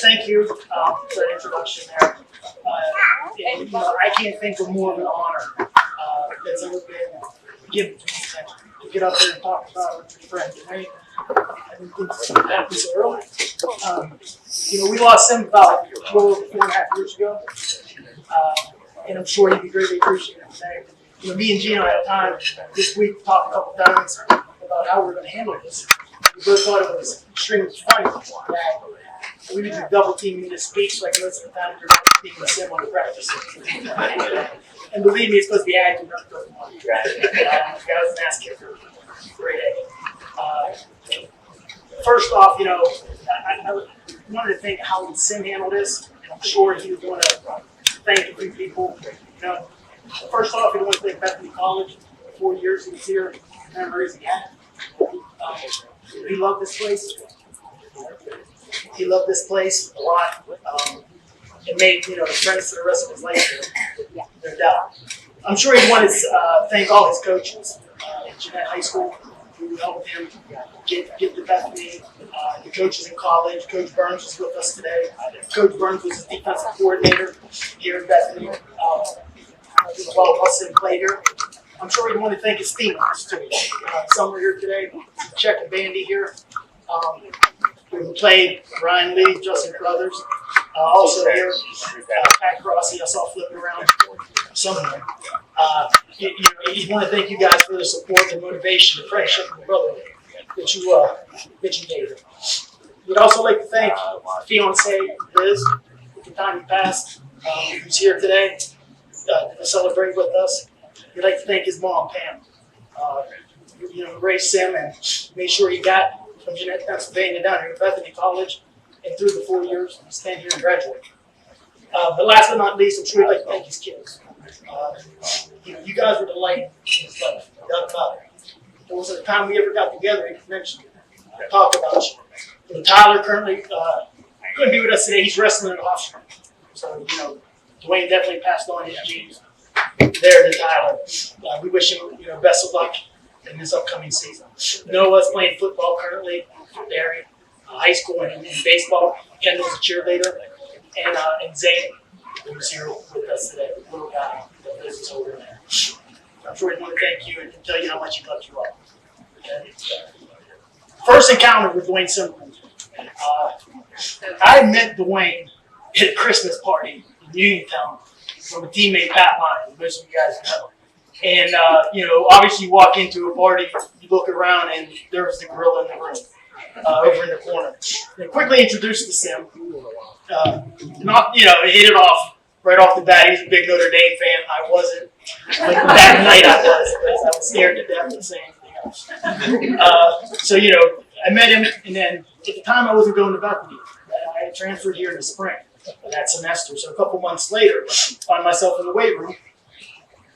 thank you for that introduction there. I can't think of more of an honor that's ever been given to me to get up there and talk about with your friend. I didn't think this would happen so early. We lost him about 4.5 years ago, and I'm sure he'd be greatly appreciative today. Me and Gino had time this week to talk a couple times about how we're going to handle this. We both thought it was extremely funny that we would be double teaming this speech like most of the time we're being the sim on the practice. And believe me, it's supposed to be acting up to the money. Guys and ask you for great aid. First off, I wanted to think how would Sim handle this. I'm sure he would want to thank a few people. First off, he would want to thank Bethany College. 4 years he was here, memories he had. He loved this place. He loved this place a lot. It made the friends for the rest of his life, no doubt. I'm sure he wanted to thank all his coaches at Jeanette High School who helped him get to Bethany. The coaches in college. Coach Burns was with us today. Coach Burns was the defensive coordinator here in Bethany. While Austin played here. I'm sure he'd want to thank his teammates too. Some were here today. Check and Bandy here. We played Ryan Lee, Justin Crothers. Also here, Pat Crossy, I saw flipping around somewhere. You want to thank you guys for the support, the motivation, the friendship, and the brotherhood that you gave. We'd also like to thank fiance Liz, the time he passed, who's here today to celebrate with us. We'd like to thank his mom, Pam. Raised Sim and made sure he got from Jeanette, Pennsylvania down here at Bethany College and through the 4 years and stand here and graduate. But last but not least, I'm sure we'd like to thank his kids. You guys were the light in his life. There wasn't a time we ever got together and mentioned it, talk about you. Tyler currently couldn't be with us today. He's wrestling in the HoF Cymmerman. So, Dwayne definitely passed on his genes there to Tyler. We wish him best of luck in this upcoming season. Noah's playing football currently there in high school and in baseball. Kendall's a cheerleader. And Zane, who's here with us today, the little guy that lives over there. I'm sure he'd want to thank you and tell you how much he loved you all. Okay? First encounter with Dwayne Cymmerman. I met Dwayne at a Christmas party in Uniontown from a teammate, Pat Lyon, most of you guys know. And, obviously you walk into a party, you look around, and there was the gorilla in the room, over in the corner. They quickly introduced to Sim. Hit it off right off the bat. He's a big Notre Dame fan. I wasn't. But that night I was, because I was scared to death to say anything else. I met him, and then at the time I wasn't going to Bethany. I had transferred here in the spring of that semester. So a couple months later, I found myself in the weight room,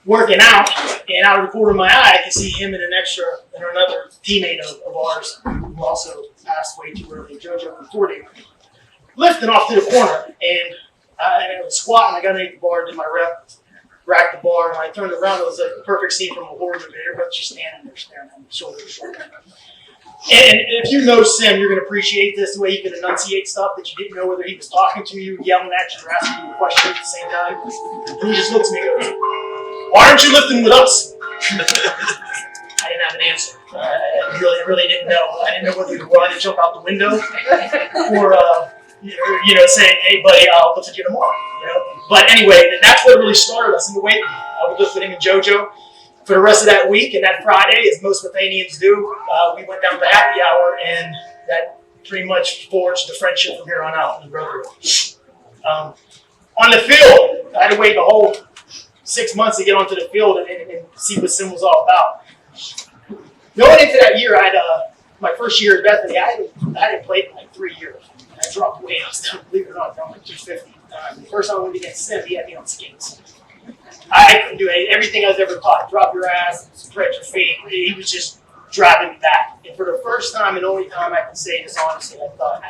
working out, and out of the corner of my eye, I could see him and another teammate of ours who also passed way too early, JoJo from 40, lifting off to the corner. And I was squatting, I got underneath the bar, did my rep, racked the bar, and I turned around, it was like a perfect scene from a horror movie. Everybody's just standing there staring at me shoulder to shoulder. And if you know Sim, you're going to appreciate this, the way he can enunciate stuff that you didn't know whether he was talking to you, yelling at you, or asking you a question at the same time. And he just looks at me and goes, "Why aren't you lifting with us?" I didn't have an answer. I really didn't know. I didn't know whether to run and jump out the window or, saying, "Hey, buddy, I'll lift with you tomorrow." But anyway, that's what really started us in the weight room. I would lift with him and JoJo for the rest of that week, and that Friday, as most Bethanians do, we went down to the happy hour, and that pretty much forged the friendship from here on out in the brotherhood. On the field, I had to wait the whole 6 months to get onto the field and see what Sim was all about. Going into that year, my first year at Bethany, I hadn't played in like 3 years. I dropped weight. I was down, believe it or not, down like 250. The first time I went against Sim, he had me on skates. I couldn't do everything I was ever taught. Drop your ass, spread your feet. He was just driving me back. And for the first time and only time I can say this honestly, I thought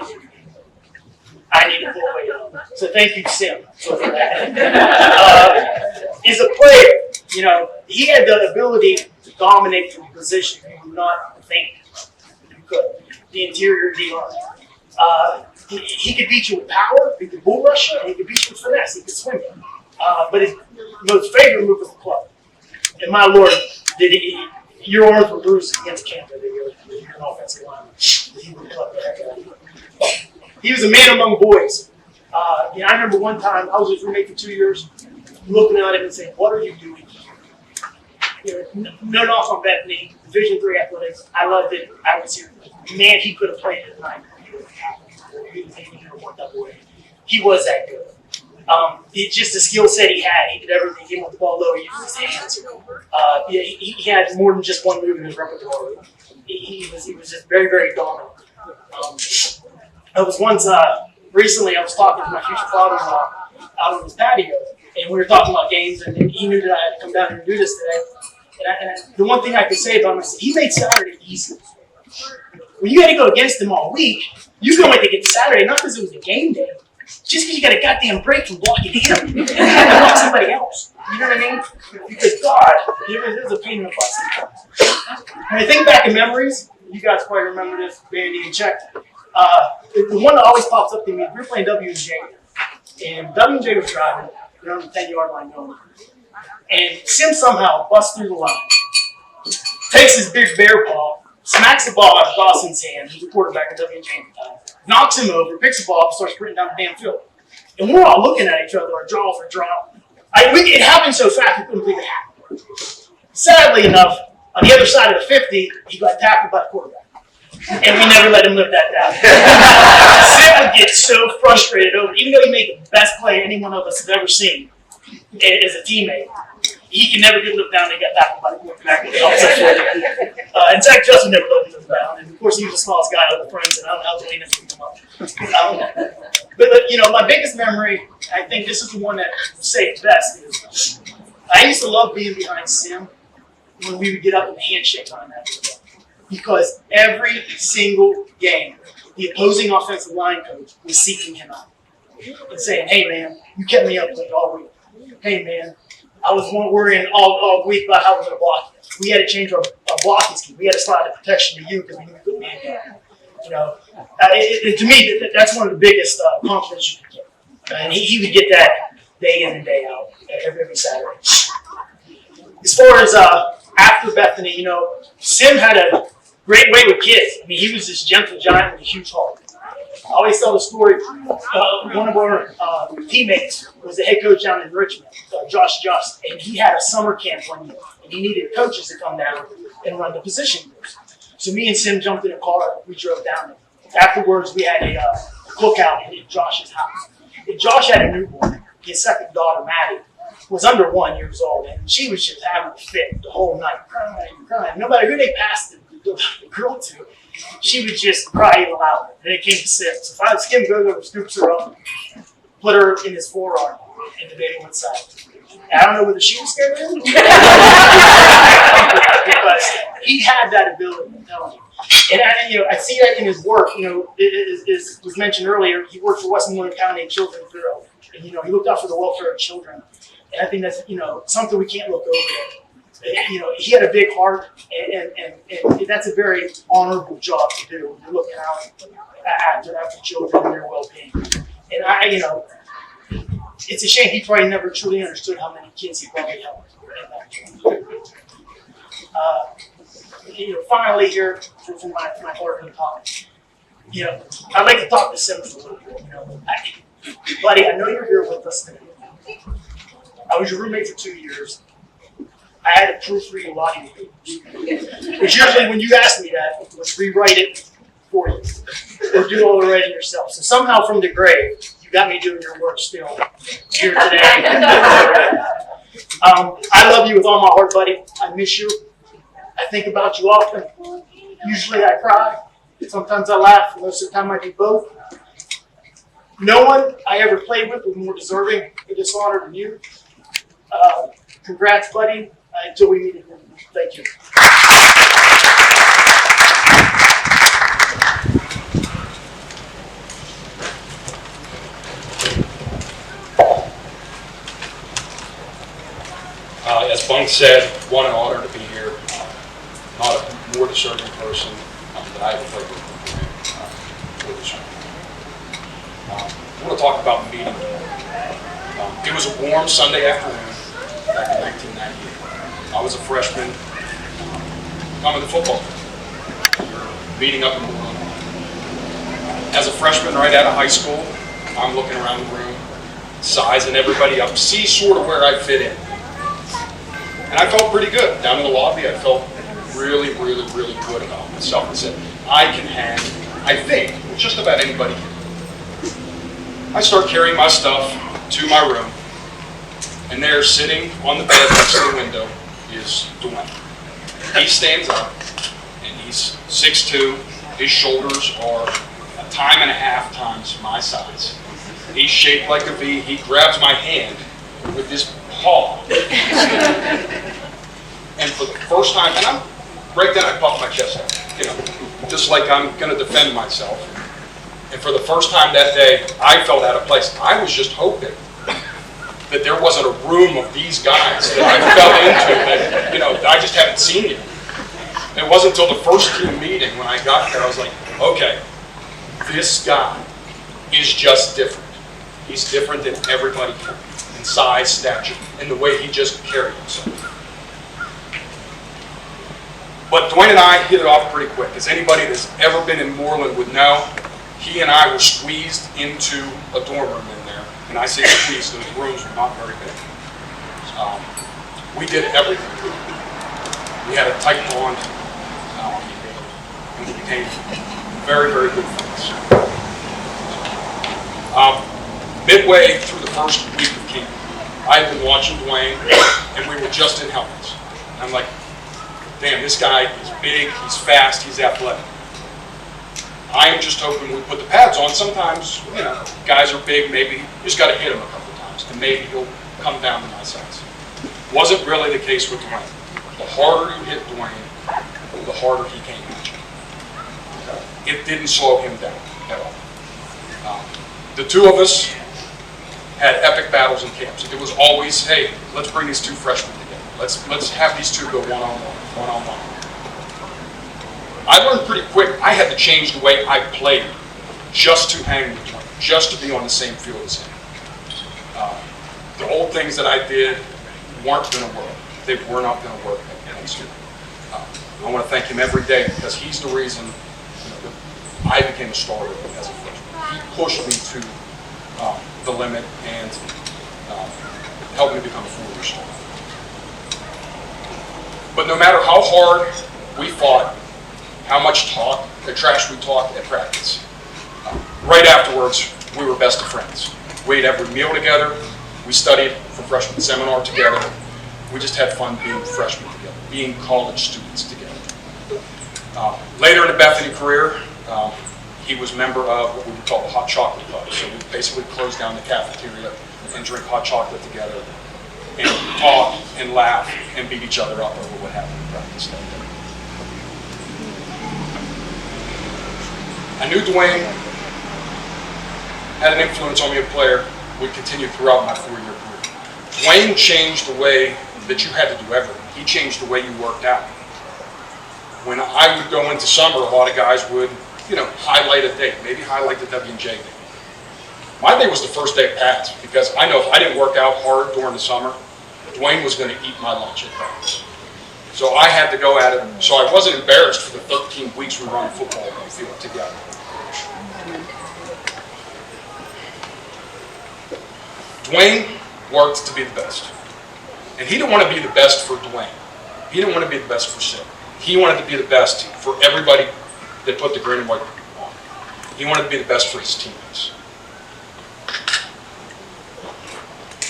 I need to pull weight. So thank you, Sim, for that. As a player, he had the ability to dominate from the position and not think. He could. The interior D-line. He could beat you with power, he could bull rush you, and he could beat you with finesse, he could swing you. But his most favorite move was the club. And my lord, your arms were bruised against Canada. You're an offensive lineman. He would club the heck out of you. He was a man among boys. I remember one time, I was his roommate for 2 years, looking at him and saying, "What are you doing?" No knock on Bethany, Division III athletics. I loved it. I was here. Man, he could have played at 9. He was that good. It's just the skill set he had. He did everything. He went the ball low. He used his hands. He had more than just one move in his repertoire. He was just very, very dominant. I was once recently. I was talking to my future father-in-law out on his patio, and we were talking about games. And he knew that I had to come down here and do this today. And the one thing I could say about him is he made Saturday easy. When you got to go against him all week, you couldn't wait to get to Saturday, not because it was a game day, just because you got a goddamn break from blocking him. You had to block somebody else. You know what I mean? Because God, it was a pain in the butt sometimes. When I think back in memories, you guys probably remember this, Bandy and Check. The one that always pops up to me, we were playing W&J. And W&J was driving. They're on the 10-yard line going. And Sim somehow busts through the line, takes his big bear paw, smacks the ball out of Dawson's hand, who's the quarterback of W&J at the time, knocks him over, picks the ball up, starts sprinting down the damn field. And we're all looking at each other, our jaws are dropped. It happened so fast, we couldn't believe it happened. Sadly enough, on the other side of the 50, he got tackled by the quarterback. And we never let him live that down. Sim would get so frustrated over it, even though he made the best play any one of us have ever seen as a teammate. He can never get lived down. He got tackled by the quarterback. And Zach Justin never let him live down. And of course, he was the smallest guy out of the friends, and I don't know how Dwayne has picked him up. But my biggest memory, I think this is the one that saved best, is I used to love being behind Sim when we would get up and handshake on that. Because every single game, the opposing offensive line coach was seeking him out and saying, "Hey, man, you kept me up late all week. Hey, man, I was worrying all week about how we were going to block you. We had to change our blocking scheme. We had to slide the protection to you because we knew we couldn't be in there." To me, that's one of the biggest compliments you could get. And he would get that day in and day out, every Saturday. As far as after Bethany, Sim had a great way with kids. I mean, he was this gentle giant with a huge heart. I always tell the story. One of our teammates was the head coach down in Richmond, Josh Just, and he had a summer camp one year, and he needed coaches to come down and run the position groups. So me and Sim jumped in a car. We drove down there. Afterwards, we had a cookout at Josh's house. And Josh had a newborn. His second daughter, Maddie, was under 1 year old, and she was just having a fit the whole night, crying. No matter who they passed the girl to, she would just cry even louder. And it came to Sim. So if Sim goes over, scoops her up, put her in his forearm, and the baby went silent. And I don't know whether she was scared of him, because he had that ability, I'm telling you. And I see that in his work. It was mentioned earlier, he worked for Westmoreland County Children's Bureau. And, he looked out for the welfare of children. And I think that's, something we can't look over. He had a big heart, and that's a very honorable job to do. You're looking out after children and their well-being. And it's a shame he probably never truly understood how many kids he probably helped in that. Finally here, from my heart and talk, I'd like to talk to Sim for a little bit. Buddy, I know you're here with us today. I was your roommate for 2 years. I had to proofread a lot of your papers. Which usually when you ask me that, let's rewrite it for you. Or do all the writing yourself. So somehow from the grave, you got me doing your work still here today. I love you with all my heart, buddy. I miss you. I think about you often. Usually I cry. Sometimes I laugh. Most of the time I do both. No one I ever played with was more deserving of this honor than you. Congrats, buddy. Until we meet again. Thank you. As Bunk said, what an honor to be here. Not a more deserving person that I ever played with. I want to talk about meeting. It was a warm Sunday afternoon back in 1998. I was a freshman coming to football. We were meeting up in Moreland. As a freshman right out of high school, I'm looking around the room, sizing everybody up, see sort of where I fit in. And I felt pretty good. Down in the lobby, I felt really, really, really good about myself. I said, I can hang, I think, with just about anybody here. I start carrying my stuff to my room, and there, sitting on the bed next to the window, is Dwayne. He stands up, and he's 6'2". His shoulders are a time and a half times my size. He's shaped like a V. He grabs my hand with his paw. And for the first time, and right then I puffed my chest out, just like I'm going to defend myself. And for the first time that day, I felt out of place. I was just hoping that there wasn't a room of these guys that I fell into that, I just haven't seen yet. It wasn't until the first team meeting when I got there, I was like, okay, this guy is just different. He's different than everybody here in size, stature, and the way he just carried himself. But Dwayne and I hit it off pretty quick. As anybody that's ever been in Moreland would know, he and I were squeezed into a dorm room in there. And I say squeezed, those rooms were not very big. We did everything. We had a tight bond, and we became very, very good friends. Midway through the first week of camp, I had been watching Dwayne, and we were just in helmets. I'm like, damn, this guy is big, he's fast, he's athletic. I am just hoping we put the pads on. Sometimes, guys are big, maybe you just got to hit him a couple times, and maybe he'll come down to my size. Wasn't really the case with Dwayne. The harder you hit Dwayne, the harder he came at you. It didn't slow him down at all. The two of us had epic battles in camps. It was always, hey, let's bring these two freshmen together. Let's have these two go one-on-one. I learned pretty quick I had to change the way I played just to hang with him, just to be on the same field as him. The old things that I did weren't going to work. They were not going to work against him. I want to thank him every day because he's the reason that I became a starter as a freshman. He pushed me to the limit and helped me become a four-year starter. But no matter how hard we fought, how much trash we talked at practice, right afterwards, we were best of friends. We ate every meal together. We studied for freshman seminar together. We just had fun being freshmen together, being college students together. Later in the Bethany career, he was a member of what we would call the Hot Chocolate Club. So we basically closed down the cafeteria and drink hot chocolate together and talk and laugh and beat each other up over what happened in practice that day. I knew Dwayne had an influence on me as a player would continue throughout my four-year career. Dwayne changed the way that you had to do everything. He changed the way you worked out. When I would go into summer, a lot of guys would, highlight a day, maybe highlight the W&J day. My day was the first day of pads because I know if I didn't work out hard during the summer, Dwayne was going to eat my lunch at practice. So I had to go at it. So I wasn't embarrassed for the 13 weeks we were on football field together. Dwayne worked to be the best. And he didn't want to be the best for Dwayne. He didn't want to be the best for Sid. He wanted to be the best for everybody that put the green and white on. He wanted to be the best for his teammates.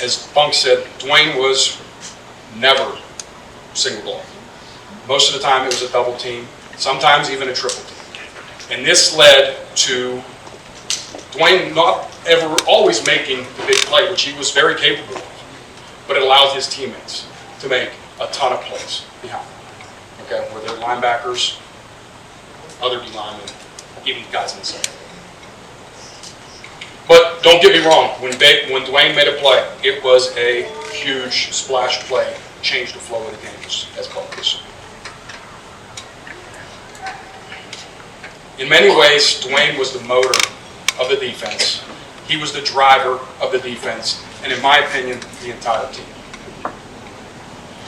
As Bunk said, Dwayne was never single ball. Most of the time it was a double team, sometimes even a triple team. And this led to Dwayne not ever always making the big play, which he was very capable of, but it allowed his teammates to make a ton of plays behind him. Okay, whether they're linebackers, other D linemen, even guys in the second. But don't get me wrong, when Dwayne made a play, it was a huge splash play, changed the flow of the game, as Paul said. In many ways, Dwayne was the motor of the defense, He was the driver of the defense, and in my opinion, the entire team.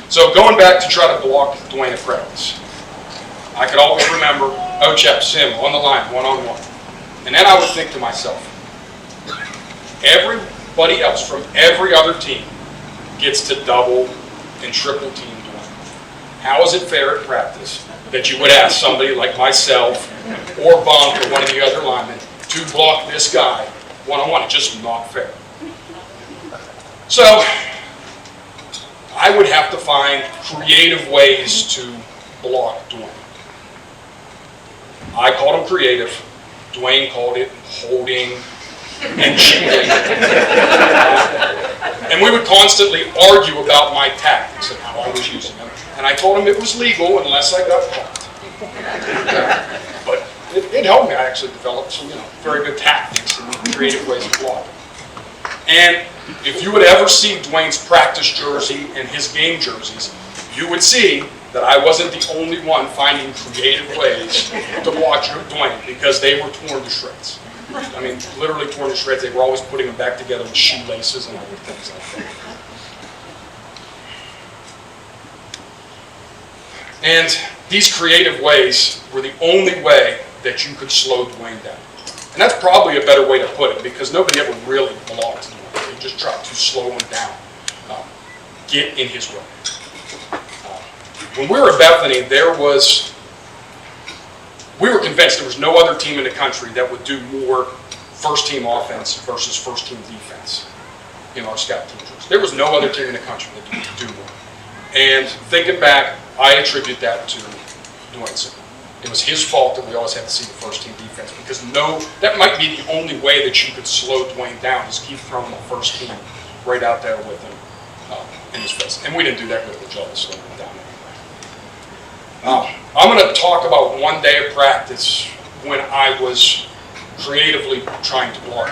So going back to try to block Dwayne at practice, I could always remember HoF Sim on the line, one-on-one. And then I would think to myself, everybody else from every other team gets to double and triple team Dwayne. How is it fair at practice that you would ask somebody like myself or Bunk or one of the other linemen to block this guy one-on-one? It's just not fair. So I would have to find creative ways to block Dwayne. I called him creative. Dwayne called it holding and cheating. And we would constantly argue about my tactics and how I was using them. And I told him it was legal unless I got caught. But it helped me. I actually developed some, very good tactics and creative ways of blocking. And if you would ever see Dwayne's practice jersey and his game jerseys, you would see that I wasn't the only one finding creative ways to block Dwayne, because they were torn to shreds. I mean, literally torn to shreds. They were always putting them back together with shoelaces and other things like that. And these creative ways were the only way that you could slow Dwayne down. And that's probably a better way to put it, because nobody ever really blocked Dwayne. They just tried to slow him down, get in his way. When we were at Bethany, we were convinced there was no other team in the country that would do more first-team offense versus first-team defense in our scout team. There was no other team in the country that would do more. And thinking back, I attribute that to Dwayne Cymmerman. It was his fault that we always had to see the first-team defense, because that might be the only way that you could slow Dwayne down, is keep throwing the first team right out there with him in his face. And we didn't do that with the job of slowing him down. I'm going to talk about one day of practice when I was creatively trying to block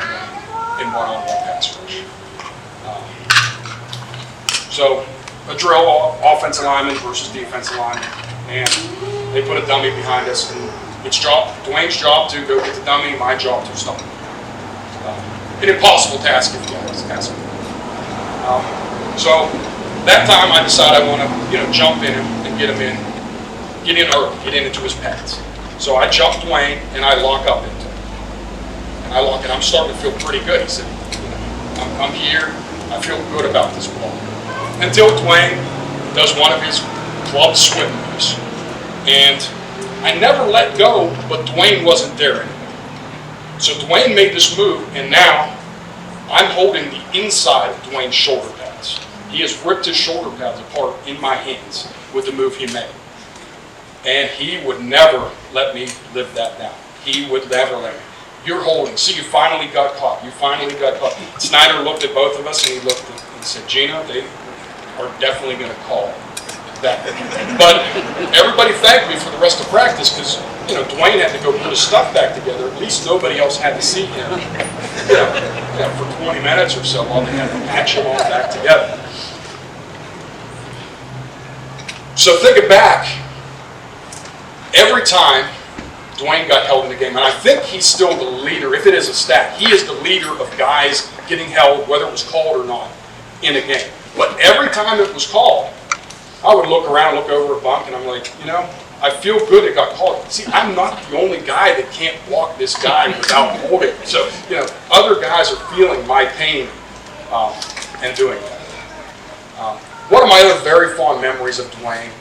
in one-on-one pass rush. So a drill, offensive lineman versus defensive lineman, and they put a dummy behind us, and it's Dwayne's job to go get the dummy, my job to stop him. An impossible task if you ask me. So that time I decided I want to jump in and get him in. Get in early, get into his pads. So I jump Dwayne and I lock up into him. And I'm starting to feel pretty good. He said, I'm here, I feel good about this ball. Until Dwayne does one of his club swim moves. And I never let go, but Dwayne wasn't there anymore. So Dwayne made this move, and now I'm holding the inside of Dwayne's shoulder pads. He has ripped his shoulder pads apart in my hands with the move he made. And he would never let me live that down. He would never let me. You're holding. See, you finally got caught. You finally got caught. Snyder looked at both of us and he looked and said, Gina, they are definitely going to call that. But everybody thanked me for the rest of practice, because Dwayne had to go put his stuff back together. At least nobody else had to see him for 20 minutes or so while they had to patch him all back together. So thinking back, every time Dwayne got held in the game, and I think he's still the leader, if it is a stat, he is the leader of guys getting held, whether it was called or not, in a game. But every time it was called, I would look around, look over at Bunk, and I'm like, I feel good it got called. See, I'm not the only guy that can't block this guy without holding. So, other guys are feeling my pain and doing that. One of my other very fond memories of Dwayne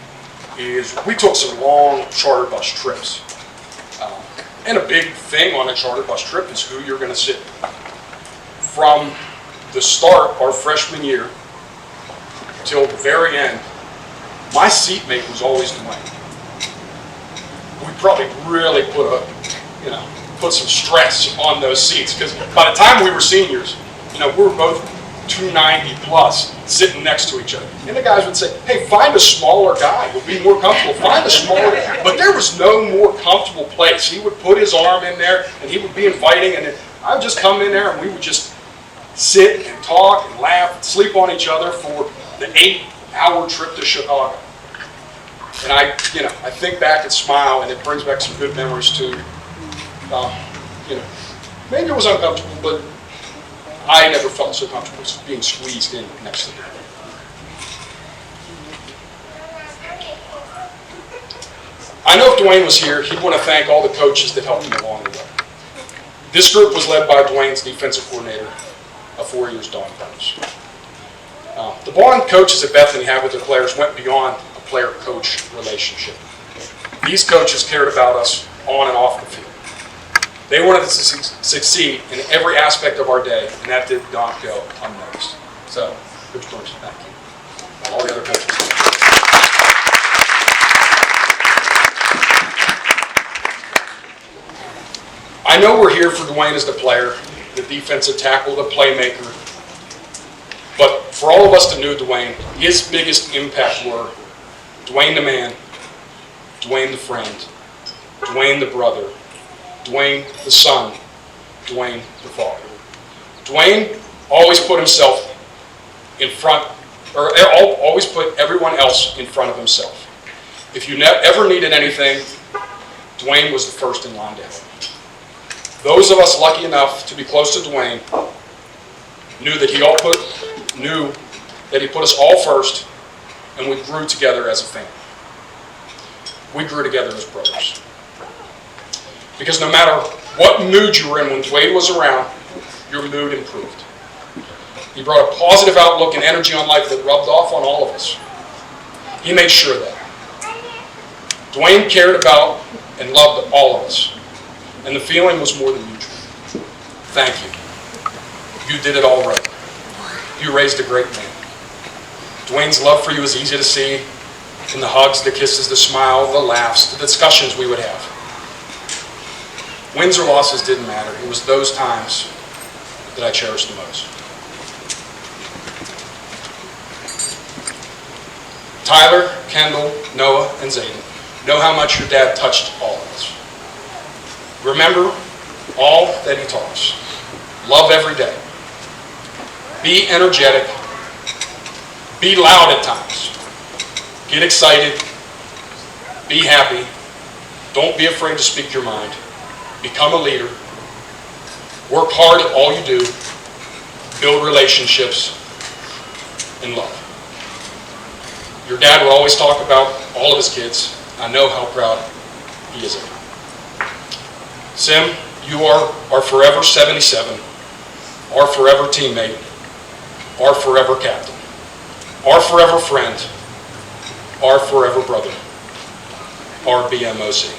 is we took some long charter bus trips. And a big thing on a charter bus trip is who you're going to sit with. From the start, our freshman year, till the very end, my seatmate was always Dwayne. We probably really put some stress on those seats, because by the time we were seniors, we were both 290 plus sitting next to each other. And the guys would say, hey, find a smaller guy. You'll be more comfortable. Find a smaller guy. But there was no more comfortable place. He would put his arm in there and he would be inviting, and then I would just come in there and we would just sit and talk and laugh and sleep on each other for the 8-hour trip to Chicago. And I think back and smile, and it brings back some good memories too. Maybe it was uncomfortable, but I never felt so comfortable being squeezed in next to him. I know if Dwayne was here, he'd want to thank all the coaches that helped him along the way. This group was led by Dwayne's defensive coordinator of 4 years, Don Burns. The bond coaches at Bethany have with their players went beyond a player-coach relationship. These coaches cared about us on and off the field. They wanted us to succeed in every aspect of our day, and that did not go unnoticed. So, Coach Burns, thank you. All the other coaches. I know we're here for Dwayne as the player, the defensive tackle, the playmaker. But for all of us that knew Dwayne, his biggest impact were Dwayne the man, Dwayne the friend, Dwayne the brother, Dwayne the son, Dwayne the father. Dwayne always put himself in front, or always put everyone else in front of himself. If you ever needed anything, Dwayne was the first in line to help. Those of us lucky enough to be close to Dwayne knew that he put us all first, and we grew together as a family. We grew together as brothers. Because no matter what mood you were in when Dwayne was around, your mood improved. He brought a positive outlook and energy on life that rubbed off on all of us. He made sure of that. Dwayne cared about and loved all of us. And the feeling was more than mutual. Thank you. You did it all right. You raised a great man. Dwayne's love for you is easy to see in the hugs, the kisses, the smile, the laughs, the discussions we would have. Wins or losses didn't matter. It was those times that I cherished the most. Tyler, Kendall, Noah, and Zayden know how much your dad touched all of us. Remember all that he taught us. Love every day. Be energetic. Be loud at times. Get excited. Be happy. Don't be afraid to speak your mind. Become a leader. Work hard at all you do. Build relationships and love. Your dad will always talk about all of his kids. I know how proud he is of you. Sim, you are our forever 77, our forever teammate, our forever captain, our forever friend, our forever brother, our BMOC.